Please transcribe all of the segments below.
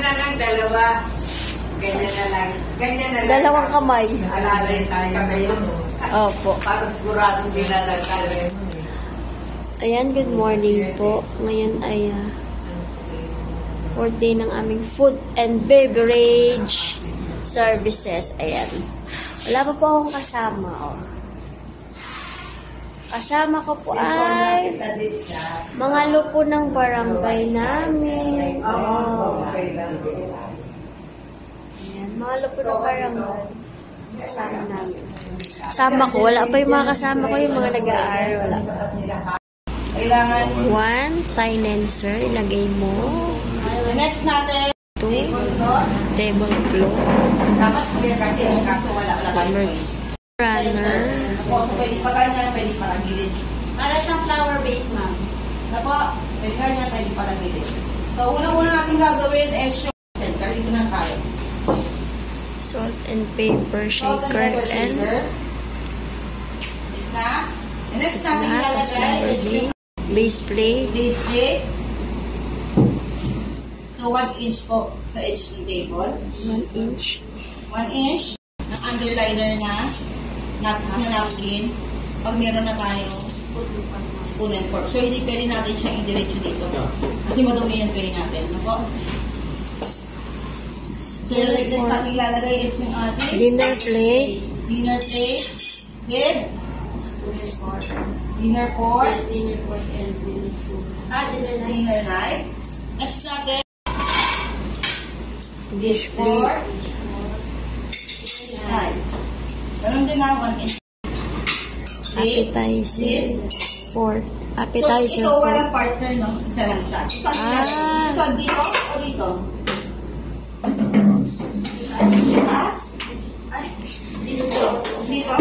na lang, dalawa. Ganyan na lang. Ganyan na lang. Dalawang kamay. Alalay tayo kamay yun. Opo. Para siguradong dinalagay. Ayan, good morning po. Ngayon ay fourth day ng aming food and beverage services. Ayan. Wala pa po akong kasama. Oh. Kasama ko po ay mga lupo ng barangay namin. Oh. Ayan, mga lupo ng barangay. Kasama namin. Kasama ko. Wala pa yung mga kasama ko, yung mga nag-aaral. Wala pa. One, silencer. Ilagay mo. Next natin. Two, tablecloth. Dapat sige kasi yung kaso wala tayong choice. Runner. So, pwede pa ganyan, pwede pa lang gilid. Para siyang flower base, ma'am. Napo, pwede ganyan, pwede pa lang gilid. So, unang-una natin gagawin is yung center. Dito na tayo. Salt and pepper shaker and na. And next natin ilalagay is yung base plate. base plate. So, 1 inch po sa edge ng table. 1 inch. 1 inch ng underliner na napkin. Pag meron na tayo spoon and fork. So, hindi pwede natin siyang indiretso dito. Kasi madumi yung tray natin. Nako? So, next natin ilalagay is yung ating Dinner plate. dinner plate with dinner fork, dinner knife. Next natin, Dish fork, plate. knife. Ganun din na, 1 inch. Appetizer. Fork. So, Appetizer ito fork. walang partner, no? Isa lang siya. So, saan dito o dito? Pass? Dito?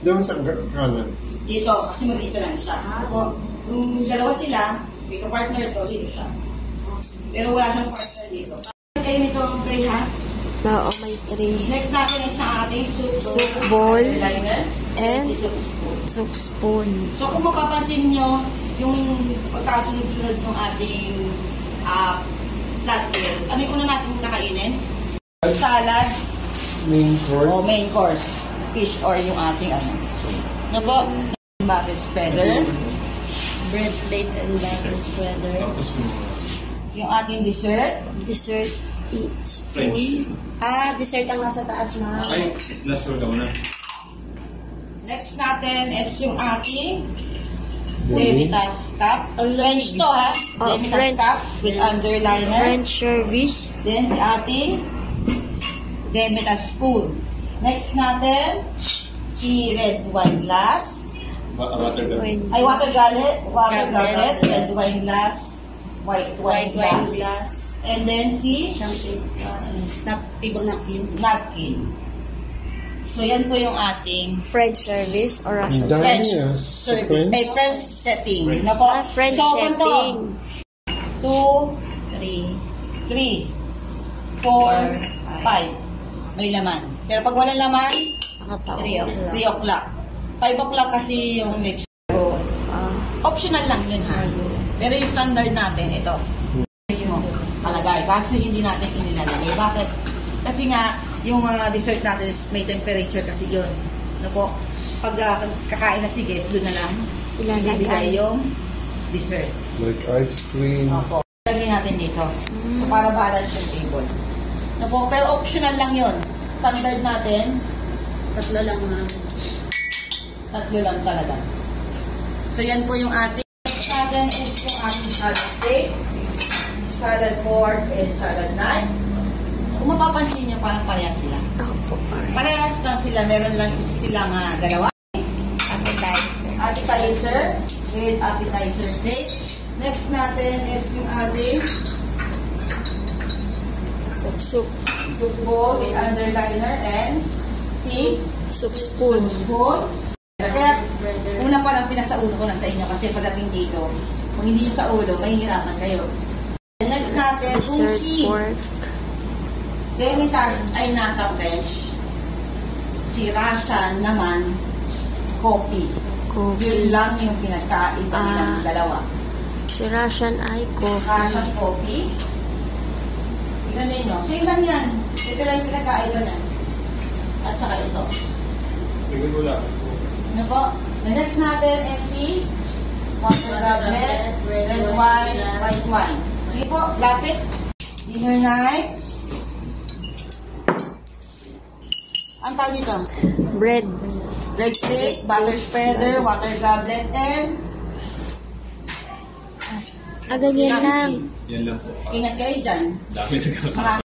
Doon sa kanan. Dito, kasi mag-isa lang siya. Kung dalawa sila, may ka-partner to, dito siya. Pero wala siyang partner dito. Kayo nito ang tray, ha? Oo, may tray. Next natin is ang ating Soup bowl. Liner. And soup spoon. soup spoon. So, kung mapapansin nyo, yung pagkasunod-sunod ng ating flat meals, ano yung una natin kakainin? Salad. Main course. O main course. Fish or yung ating ano. Ano po? Butter spreader. Bread plate and butter spreader. Yung ating dessert. Dessert each French. spoon. Dessert ang nasa taas, ma'am. Ay, nasulat ka muna. Next natin is yung ating Devitas cup. French to, ha? Oh, Devitas French. cup with underliner. French service. Then si ating Devitas spoon. Next natin, si red wine glass. Water gun. Ay, water gullet, red wine glass, white wine glass. And then si Table napkin. napkin. So, yan po yung ating French service or Russian Dami French ah. service. French? Ay, French setting. French. Na po. French so, setting. ganito. 2, 3, 4, 5. May laman. Pero pag walang laman, 3 o'clock. 5 o'clock kasi yung next. So, optional lang yun, ha? Pero yung standard natin, ito. Palagay. Kaso hindi natin inilalagay. Bakit? Kasi nga, yung dessert natin is may temperature kasi yun. Ano po? Pag kakain na si guest, doon na lang ibibigay yung dessert. Like ice cream. Opo. Lagay natin dito. So, para balance yung table. Ano po? Pero optional lang yun. Standard natin, 3 lang talaga. So, yan po yung ating. Next natin is yung ating salad plate, salad fork, and salad knife. Kung mapapansin niyo, parang parehas sila. Opo, Parehas lang sila. Meron lang silang dalawa. appetizer. Appetizer with appetizer plate. Next natin is yung ating Soup bowl with underliner and soup spoon. spoon. Kaya, una pa lang pinasa ulo ko na sa inyo kasi pagdating dito, kung hindi nyo sa ulo, mahihirapan kayo. And next natin, kung Dessert si fork. Devitas ay nasa French, si Russian naman, coffee. Yun lang yung pinagkaiba nilang dalawa. Si Russian ay coffee. Russian coffee. Tignan ninyo. Same lang yan. Ito lang yung pinagkaiba na. At saka ito. Tingin ko lang. Ano po? The next natin is si water goblet, red wine, white wine. Sige po, lapit. Dinner night. Ang tawag dito? Bread. Bread cake, butter spreader, water goblet, and Ganyan lang. Yan lang po. ingat kayo dyan. Dami na Marami.